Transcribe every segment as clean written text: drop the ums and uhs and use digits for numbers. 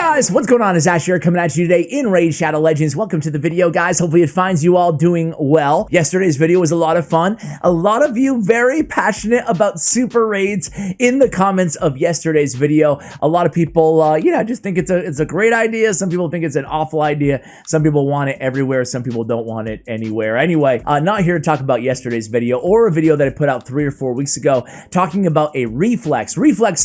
Guys, what's going on? It's Ash here coming at you today in Raid Shadow Legends. Welcome to the video, guys. Hopefully it finds you all doing well. Yesterday's video was a lot of fun. A lot of you very passionate about super raids in the comments of yesterday's video. A lot of people, just think it's a great idea. Some people think it's an awful idea. Some people want it everywhere. Some people don't want it anywhere. Anyway, not here to talk about yesterday's video or a video that I put out 3 or 4 weeks ago talking about a reflex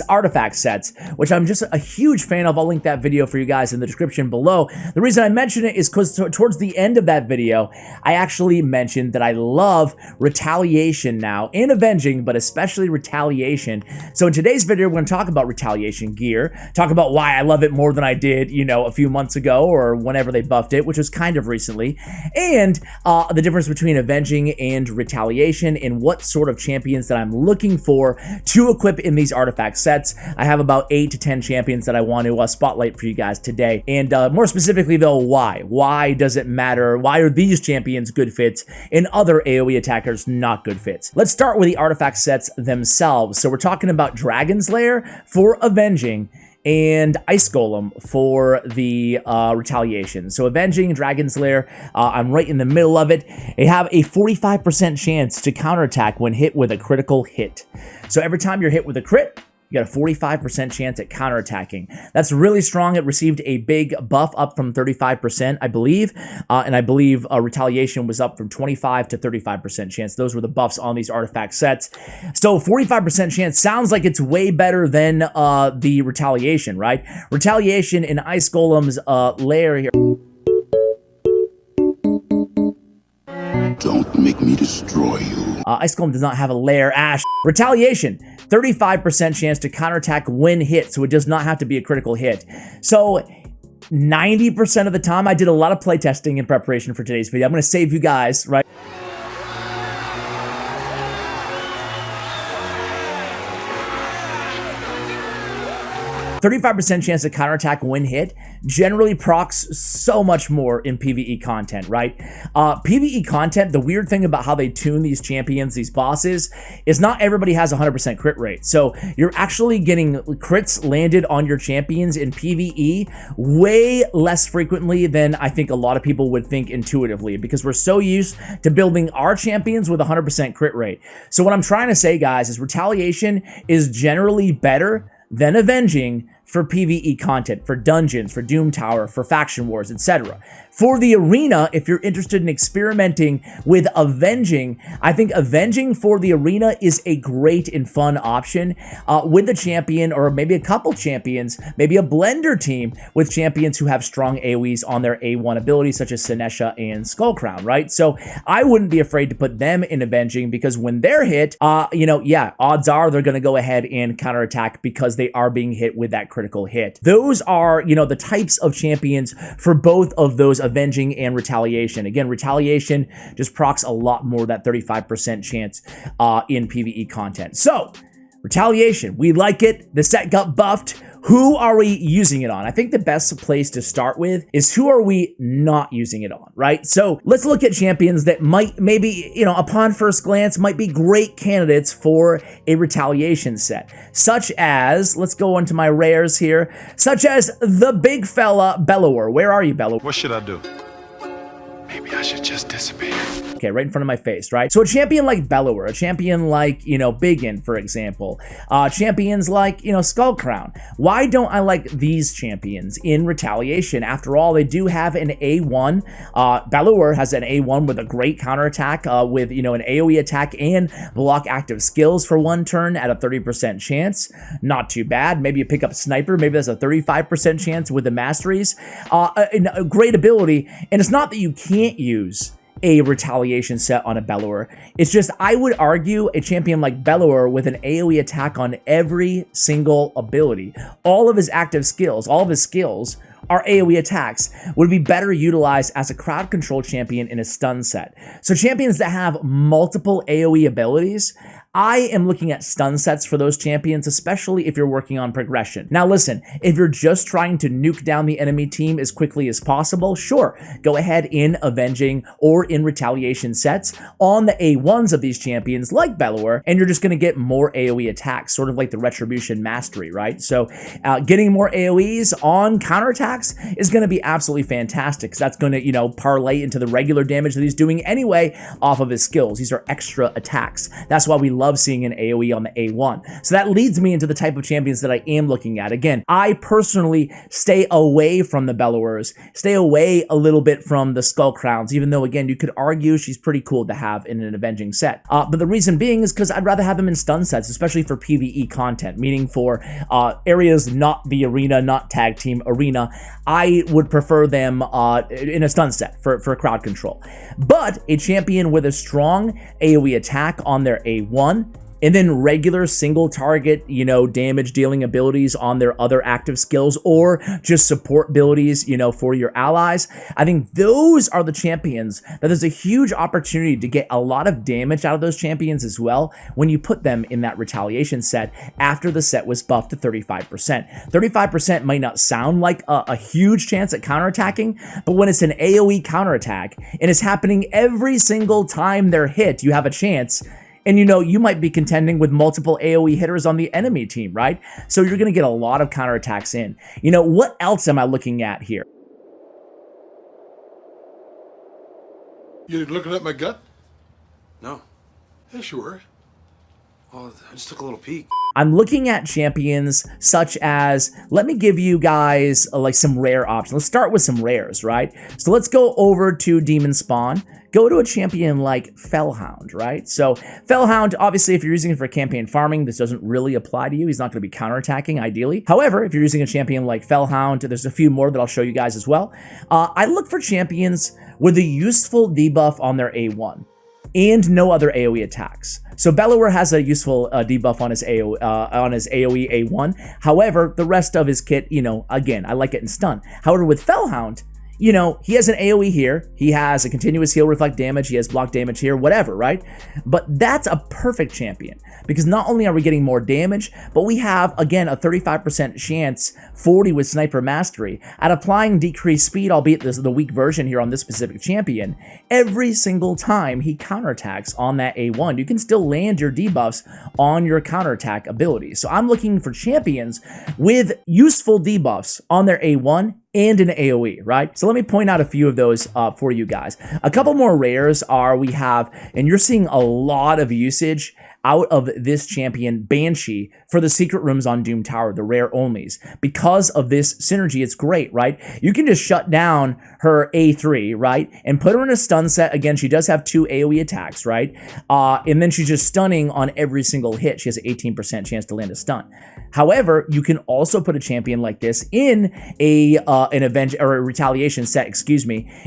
artifact sets, which I'm just a huge fan of. I'll link that video for you guys in the description below. The reason I mention it is because towards the end of that video, I actually mentioned that I love Retaliation now and Avenging, but especially Retaliation. So in today's video, we're going to talk about Retaliation gear, talk about why I love it more than I did, a few months ago or whenever they buffed it, which was kind of recently, and the difference between Avenging and Retaliation and what sort of champions that I'm looking for to equip in these artifact sets. I have about 8 to 10 champions that I want to spotlight for you guys today, and more specifically though, why does it matter? Why are these champions good fits and other AoE attackers not good fits? Let's start with the artifact sets themselves. So we're talking about Dragon's Lair for Avenging and Ice Golem for the Retaliation. So Avenging, Dragon's Lair, I'm right in the middle of it. They have a 45% chance to counterattack when hit with a critical hit. So every time you're hit with a crit, you got a 45% chance at counterattacking. That's really strong. It received a big buff up from 35%, I believe. And I believe Retaliation was up from 25 to 35% chance. Those were the buffs on these artifact sets. So 45% chance sounds like it's way better than the Retaliation, right? Retaliation in Ice Golem's Lair here. Don't make me destroy you. Ice Golem does not have a lair. Ash. Retaliation, 35% chance to counterattack when hit, so it does not have to be a critical hit. So 90% of the time, I did a lot of playtesting in preparation for today's video. I'm going to save you guys, right? 35% chance to counterattack when hit generally procs so much more in PvE content, right? PvE content, the weird thing about how they tune these champions, these bosses, is not everybody has 100% crit rate. So you're actually getting crits landed on your champions in PvE way less frequently than I think a lot of people would think intuitively, because we're so used to building our champions with 100% crit rate. So what I'm trying to say, guys, is Retaliation is generally better than Avenging for PvE content, for dungeons, for Doom Tower, for faction wars, etc. For the arena, if you're interested in experimenting with Avenging, I think Avenging for the arena is a great and fun option with a champion or maybe a couple champions, maybe a blender team with champions who have strong AoEs on their A1 abilities, such as Sinesha and Skullcrown, right? So I wouldn't be afraid to put them in Avenging, because when they're hit, odds are they're going to go ahead and counterattack because they are being hit with that critical hit. Those are, the types of champions for both of those Avenging and Retaliation. Again, Retaliation just procs a lot more, that 35% chance in PvE content. So, Retaliation, we like it. The set got buffed. Who are we using it on? I think the best place to start with is who are we not using it on, right? So let's look at champions that might maybe, upon first glance, might be great candidates for a Retaliation set. Such as, let's go into my rares here, such as the big fella, Bellower. Where are you, Bellower? What should I do? Maybe I should just disappear. Okay, right in front of my face, right? So a champion like Bellower, a champion like, Biggin, for example, champions like, Skullcrown. Why don't I like these champions in Retaliation? After all, they do have an A1. Bellower has an A1 with a great counterattack with, an AoE attack and block active skills for 1 turn at a 30% chance. Not too bad. Maybe you pick up Sniper. Maybe that's a 35% chance with the masteries. A great ability. And it's not that you can't use a Retaliation set on a Bellower. It's just, I would argue a champion like Bellower with an AoE attack on every single ability, all of his active skills, all of his skills are AoE attacks, would be better utilized as a crowd control champion in a stun set. So champions that have multiple AoE abilities, I am looking at stun sets for those champions, especially if you're working on progression. Now listen, if you're just trying to nuke down the enemy team as quickly as possible, sure, go ahead in Avenging or in Retaliation sets on the A1s of these champions like Bellower, and you're just going to get more AoE attacks, sort of like the Retribution Mastery, right? So getting more AoEs on counterattacks is going to be absolutely fantastic, because that's going to, parlay into the regular damage that he's doing anyway off of his skills. These are extra attacks. That's why we love seeing an AoE on the A1. So that leads me into the type of champions that I am looking at. Again, I personally stay away from the Bellowers, stay away a little bit from the Skull Crowns, even though, again, you could argue she's pretty cool to have in an Avenging set. But the reason being is because I'd rather have them in stun sets, especially for PvE content, meaning for areas not the arena, not tag team arena. I would prefer them in a stun set for crowd control. But a champion with a strong AoE attack on their A1, and then regular single target, damage dealing abilities on their other active skills, or just support abilities, for your allies. I think those are the champions that there's a huge opportunity to get a lot of damage out of those champions as well when you put them in that Retaliation set after the set was buffed to 35%. 35% might not sound like a huge chance at counterattacking, but when it's an AoE counterattack and it's happening every single time they're hit, you have a chance. And you might be contending with multiple AoE hitters on the enemy team, right? So you're going to get a lot of counterattacks in. What else am I looking at here? You looking at my gut? No. Yeah, sure. Well, I just took a little peek. I'm looking at champions such as, let me give you guys like some rare options. Let's start with some rares, right? So let's go over to Demon Spawn. Go to a champion like Fellhound, right? So Fellhound, obviously, if you're using it for campaign farming, this doesn't really apply to you. He's not going to be counterattacking, ideally. However, if you're using a champion like Fellhound, there's a few more that I'll show you guys as well. I look for champions with a useful debuff on their A1 and no other AoE attacks. So Bellower has a useful debuff on his AoE A1. However, the rest of his kit, again, I like it in stun. However, with Fellhound, he has an AoE here, he has a continuous heal reflect damage, he has block damage here, whatever, right? But that's a perfect champion, because not only are we getting more damage, but we have, again, a 35% chance, 40 with Sniper Mastery, at applying decreased speed, albeit this is the weak version here on this specific champion, every single time he counterattacks on that A1. You can still land your debuffs on your counterattack abilities. So I'm looking for champions with useful debuffs on their A1 and an AoE, right? So let me point out a few of those for you guys. A couple more rares are we have, and you're seeing a lot of usage out of this champion, Banshee, for the secret rooms on Doom Tower, the rare onlys. Because of this synergy, it's great, right? You can just shut down her A3, right? And put her in a stun set. Again, she does have 2 AoE attacks, right? And then she's just stunning on every single hit. She has an 18% chance to land a stun. However, you can also put a champion like this in an Avenge or a Retaliation set,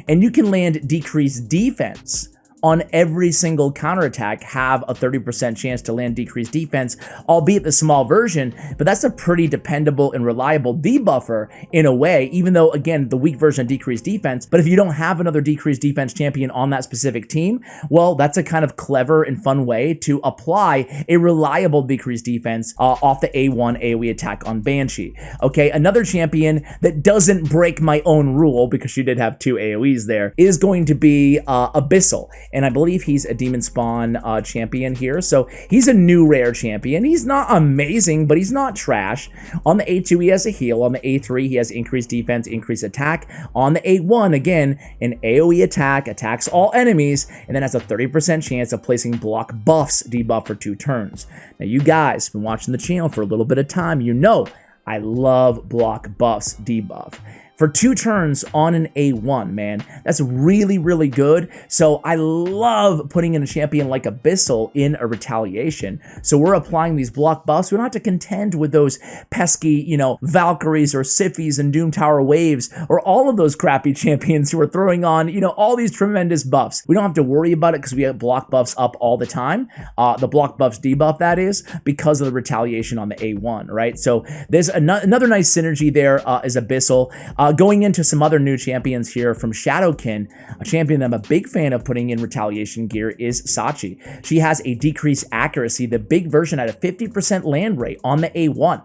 and you can land decreased defense on every single counterattack, have a 30% chance to land decreased defense, albeit the small version, but that's a pretty dependable and reliable debuffer in a way, even though, again, the weak version of decreased defense. But if you don't have another decreased defense champion on that specific team, well, that's a kind of clever and fun way to apply a reliable decreased defense off the A1 AoE attack on Banshee. Okay, another champion that doesn't break my own rule, because she did have 2 AoEs there, is going to be Abyssal. And I believe he's a Demon Spawn champion here. So he's a new rare champion. He's not amazing, but he's not trash. On the A2, he has a heal. On the A3, he has increased defense, increased attack. On the A1, again, an AoE attack, attacks all enemies, and then has a 30% chance of placing block buffs debuff for 2 turns. Now, you guys have been watching the channel for a little bit of time. You know I love block buffs debuff. For 2 turns on an A1, man. That's really, really good. So I love putting in a champion like Abyssal in a Retaliation. So we're applying these block buffs. We don't have to contend with those pesky, Valkyries or Sifis and Doom Tower Waves, or all of those crappy champions who are throwing on, all these tremendous buffs. We don't have to worry about it because we have block buffs up all the time. The block buffs debuff, that is, because of the Retaliation on the A1, right? So there's another nice synergy there is Abyssal. Going into some other new champions here from Shadowkin, a champion that I'm a big fan of putting in retaliation gear is Sachi. She has a decreased accuracy, the big version at a 50% land rate on the A1.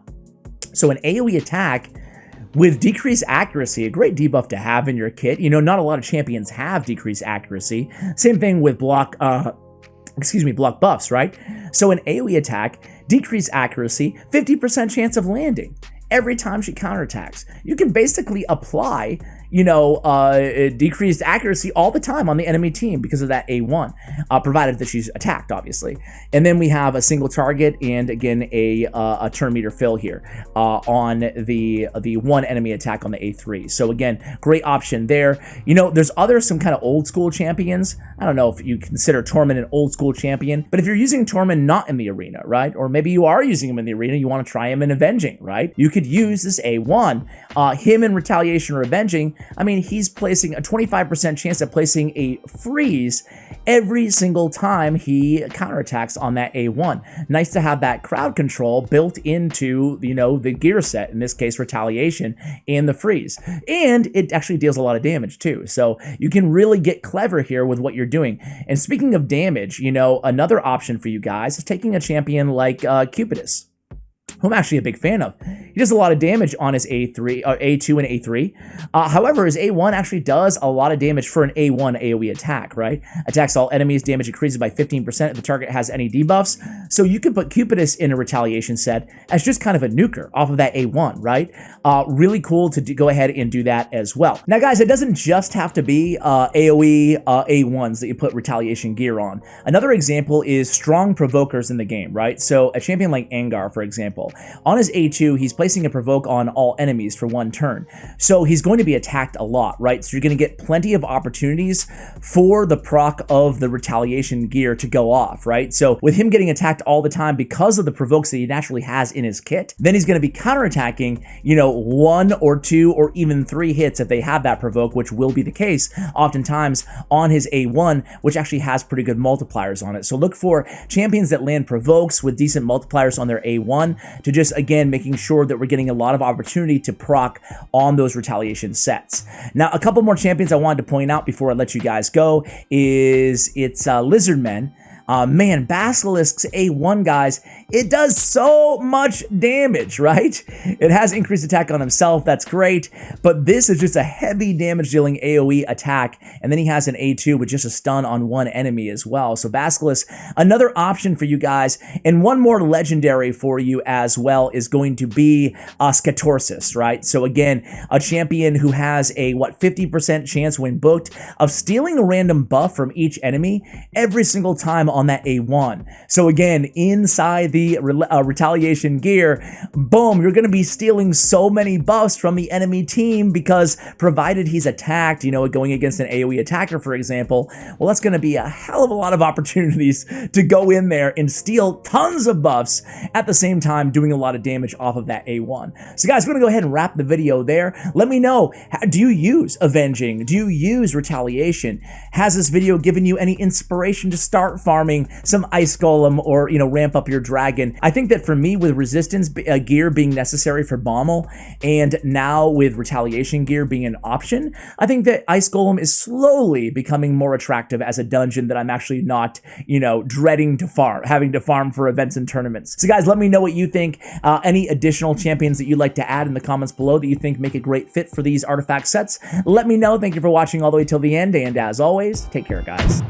So an AoE attack with decreased accuracy, a great debuff to have in your kit. You know, not a lot of champions have decreased accuracy. Same thing with block buffs, right? So an AoE attack, decreased accuracy, 50% chance of landing every time she counterattacks. You can basically apply, you know, decreased accuracy all the time on the enemy team because of that A1, provided that she's attacked, obviously. And then we have a single target and again a turn meter fill here on the one enemy attack on the A3. So again, great option there. You know, there's some kind of old school champions. I don't know if you consider Tormund an old school champion, but if you're using Tormund not in the arena, right? Or maybe you are using him in the arena, you want to try him in Avenging, right? You could use this A1, him in Retaliation or Avenging. I mean, he's placing a 25% chance of placing a freeze every single time he counterattacks on that A1. Nice to have that crowd control built into, you know, the gear set, in this case, Retaliation and the freeze. And it actually deals a lot of damage too. So you can really get clever here with what you're doing. And speaking of damage, you know, another option for you guys is taking a champion like Cupidus, who I'm actually a big fan of. He does a lot of damage on his A2 and A3. However, his A1 actually does a lot of damage for an A1 AoE attack, right? Attacks all enemies, damage increases by 15% if the target has any debuffs. So you could put Cupidus in a retaliation set as just kind of a nuker off of that A1, right? Really cool to go ahead and do that as well. Now, guys, it doesn't just have to be AoE A1s that you put retaliation gear on. Another example is strong provokers in the game, right? So a champion like Angar, for example, on his A2, he's placing a provoke on all enemies for one turn. So he's going to be attacked a lot, right? So you're going to get plenty of opportunities for the proc of the retaliation gear to go off, right? So with him getting attacked all the time because of the provokes that he naturally has in his kit, then he's going to be counterattacking, you know, 1 or 2 or even 3 hits if they have that provoke, which will be the case oftentimes on his A1, which actually has pretty good multipliers on it. So look for champions that land provokes with decent multipliers on their A1 to just, again, making sure that we're getting a lot of opportunity to proc on those retaliation sets. Now, a couple more champions I wanted to point out before I let you guys go is Lizardmen. Man, Basilisk's A1, guys, it does so much damage, right? It has increased attack on himself, that's great, but this is just a heavy damage dealing AoE attack, and then he has an A2 with just a stun on one enemy as well. So Basilisk, another option for you guys, and one more legendary for you as well is going to be Scatorsis, right? So again, a champion who has a, 50% chance when booked of stealing a random buff from each enemy every single time on that A1. So again, inside the retaliation gear, boom, you're going to be stealing so many buffs from the enemy team because provided he's attacked, you know, going against an AoE attacker, for example, well, that's going to be a hell of a lot of opportunities to go in there and steal tons of buffs at the same time doing a lot of damage off of that A1. So guys, we're going to go ahead and wrap the video there. Let me know, do you use Avenging? Do you use Retaliation? Has this video given you any inspiration to start farming some Ice Golem or, you know, ramp up your dragon? I think that for me, with resistance gear being necessary for Bommel and now with retaliation gear being an option, I think that Ice Golem is slowly becoming more attractive as a dungeon that I'm actually not, you know, dreading to farm, having to farm for events and tournaments. So guys, let me know what you think. Any additional champions that you'd like to add in the comments below that you think make a great fit for these artifact sets, let me know. Thank you for watching all the way till the end, and as always, take care, guys.